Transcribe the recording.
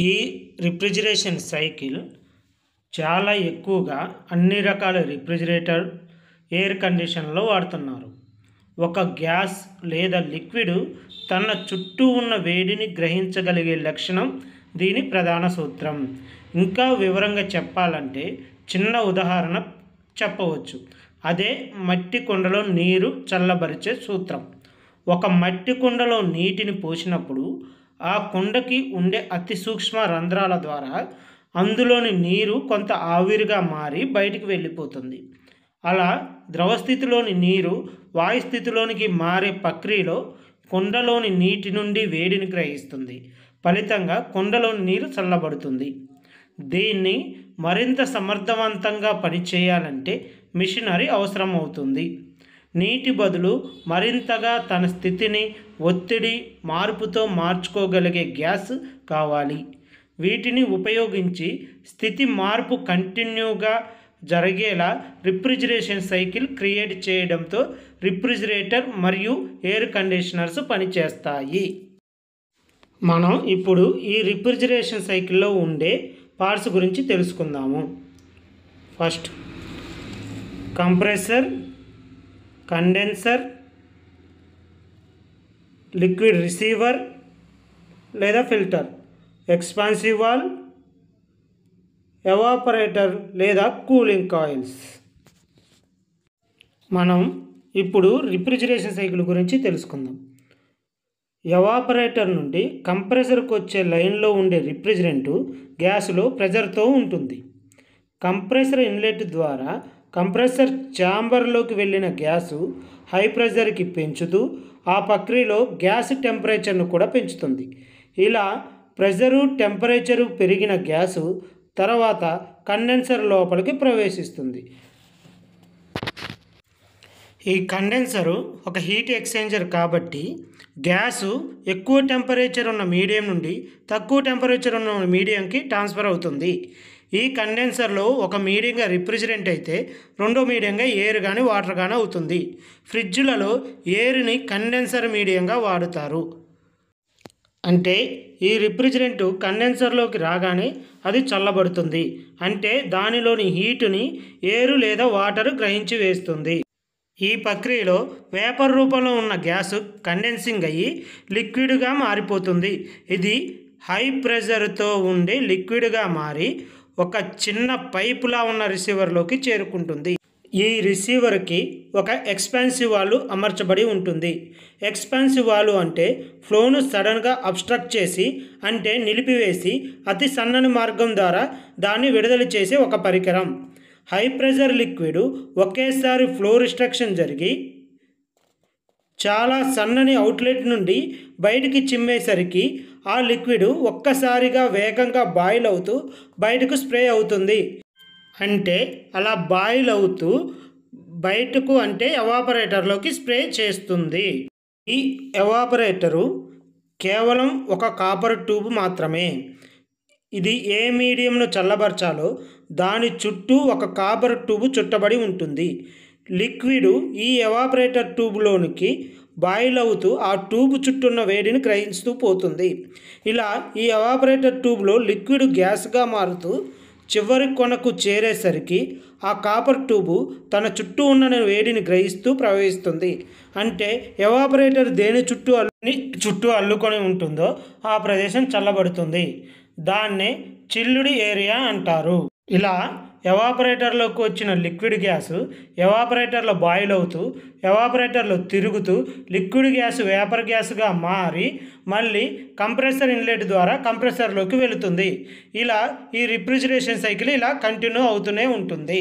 ఈ refrigeration cycle చాలా ఎక్కువగా అన్ని రకాల రిఫ్రిజిరేటర్, ఎయిర్ కండిషన్లో వాడుతున్నారు. ఒక గ్యాస్ లేదా లిక్విడ్ తన చుట్టూ ఉన్న వేడిని గ్రహించగలిగే లక్షణం దీని ప్రధాన సూత్రం. ఇంకా వివరంగా చెప్పాలంటే చిన్న ఉదాహరణ చెప్పవచ్చు. అదే మట్టి కుండలో నీరు చల్లబరిచే సూత్రం. ఒక మట్టి కుండలో నీటిని పోసినప్పుడు ఆ కుండకి ఉండే అతి సూక్ష్మ రంధ్రాల ద్వారా అందులోని నీరు కొంత ఆవిరిగా మారి బయటికి వెళ్ళిపోతుంది. అలా ద్రవస్థితిలోని నీరు వాయుస్థితిలోనికి మారే ప్రక్రియలో కుండలోని నీటి నుండి వేడిని గ్రహిస్తుంది. ఫలితంగా కుండలోని నీరు చల్లబడుతుంది. దీన్ని మరింత సమర్థవంతంగా పనిచేయాలంటే మిషనరీ అవసరం అవుతుంది. నీటి బదులు మరింతగా తన స్థితిని ఒత్తిడి మార్పుతో మార్చుకోగలిగే గ్యాస్ కావాలి. వీటిని ఉపయోగించి స్థితి మార్పు కంటిన్యూగా జరిగేలా రిఫ్రిజిరేషన్ సైకిల్ క్రియేట్ చేయడంతో రిఫ్రిజిరేటర్ మరియు ఎయిర్ కండిషనర్స్ పనిచేస్తాయి. మనం ఇప్పుడు ఈ రిఫ్రిజిరేషన్ సైకిల్లో ఉండే పార్ట్స్ గురించి తెలుసుకుందాము. First compressor, condenser, liquid receiver లేదా ఫిల్టర్, ఎక్స్పాన్సివ్ వాల్వ్, ఎవాపరేటర్ లేదా కూలింగ్ కాయిల్స్. మనం ఇప్పుడు రిఫ్రిజిరేషన్ సైకిల్ గురించి తెలుసుకుందాం. ఎవాపరేటర్ నుండి కంప్రెసర్కి వచ్చే లైన్లో ఉండే రిఫ్రిజిరెంట్ గ్యాస్లో ప్రెజర్తో ఉంటుంది. కంప్రెసర్ ఇన్లెట్ ద్వారా కంప్రెసర్ ఛాంబర్లోకి వెళ్ళిన గ్యాసు హై ప్రెజర్కి పెంచుతూ ఆ ప్రక్రియలో గ్యాస్ టెంపరేచర్ను కూడా పెంచుతుంది. ఇలా ప్రెజరు, టెంపరేచరు పెరిగిన గ్యాసు తర్వాత కండెన్సర్ లోపలికి ప్రవేశిస్తుంది. ఈ కండెన్సరు ఒక హీట్ ఎక్స్చేంజర్ కాబట్టి గ్యాసు ఎక్కువ టెంపరేచర్ ఉన్న మీడియం నుండి తక్కువ టెంపరేచర్ ఉన్న మీడియంకి ట్రాన్స్ఫర్ అవుతుంది. ఈ కండెన్సర్లో ఒక మీడియంగా రిఫ్రిజిరెంట్ అయితే రెండో మీడియంగా ఎయిర్ కానీ వాటర్ కానీ అవుతుంది. ఫ్రిడ్జ్లలో ఎయిర్ని కండెన్సర్ మీడియంగా వాడుతారు. అంటే ఈ రిఫ్రిజిరెంట్ కండెన్సర్లోకి రాగానే అది చల్లబడుతుంది. అంటే దానిలోని హీటుని ఎయిర్ లేదా వాటర్ గ్రహించి వేస్తుంది. ఈ ప్రక్రియలో వేపర్ రూపంలో ఉన్న గ్యాస్ కండెన్సింగ్ అయ్యి లిక్విడ్గా మారిపోతుంది. ఇది హై ప్రెజర్తో ఉండే లిక్విడ్గా మారి ఒక చిన్న పైపులా ఉన్న రిసీవర్లోకి చేరుకుంటుంది. ఈ రిసీవర్కి ఒక ఎక్స్పాన్సివ్ వాల్వ్ అమర్చబడి ఉంటుంది. ఎక్స్పాన్సివ్ వాల్వ్ అంటే ఫ్లోను సడన్గా అబ్స్ట్రక్ట్ చేసి అంటే నిలిపివేసి అతి సన్నని మార్గం ద్వారా దాన్ని విడుదల చేసే ఒక పరికరం. హై ప్రెజర్ లిక్విడ్ ఒకేసారి ఫ్లో రిస్ట్రక్షన్ జరిగి చాలా సన్నని అవుట్లెట్ నుండి బయటికి చిమ్మేసరికి ఆ లిక్విడ్ ఒక్కసారిగా వేగంగా బాయిల్ అవుతూ బయటకు స్ప్రే అవుతుంది. అంటే అలా బాయిల్ అవుతూ బయటకు అంటే ఎవాపరేటర్లోకి స్ప్రే చేస్తుంది. ఈ ఎవాపరేటరు కేవలం ఒక కాపర్ ట్యూబ్ మాత్రమే. ఇది ఏ మీడియంను చల్లబరచాలో దాని చుట్టూ ఒక కాపర్ ట్యూబ్ చుట్టబడి ఉంటుంది. లిక్విడ్ ఈ ఎవాపరేటర్ ట్యూబ్లోనికి బాయిల్ అవుతూ ఆ ట్యూబ్ చుట్టూ ఉన్న వేడిని గ్రహిస్తూ పోతుంది. ఇలా ఈ ఎవాపరేటర్ ట్యూబ్లో లిక్విడ్ గ్యాస్గా మారుతూ చివరి కొనకు చేరేసరికి ఆ కాపర్ ట్యూబు తన చుట్టూ ఉన్న వేడిని గ్రహిస్తూ ప్రవహిస్తుంది. అంటే ఎవాపరేటర్ దేని చుట్టూ అల్లుకొని ఉంటుందో ఆ ప్రదేశం చల్లబడుతుంది. దాన్నే చిల్లుడ్ ఏరియా అంటారు. ఇలా ఎవాపరేటర్లోకి వచ్చిన లిక్విడ్ గ్యాసు ఎవాపరేటర్లో బాయిల్ అవుతూ ఎవాపరేటర్లో తిరుగుతూ లిక్విడ్ గ్యాస్ వేపర్ గ్యాస్గా మారి మళ్ళీ కంప్రెసర్ ఇన్లెట్ ద్వారా కంప్రెసర్లోకి వెళుతుంది. ఇలా ఈ రిఫ్రిజిరేషన్ సైకిల్ ఇలా కంటిన్యూ అవుతూనే ఉంటుంది.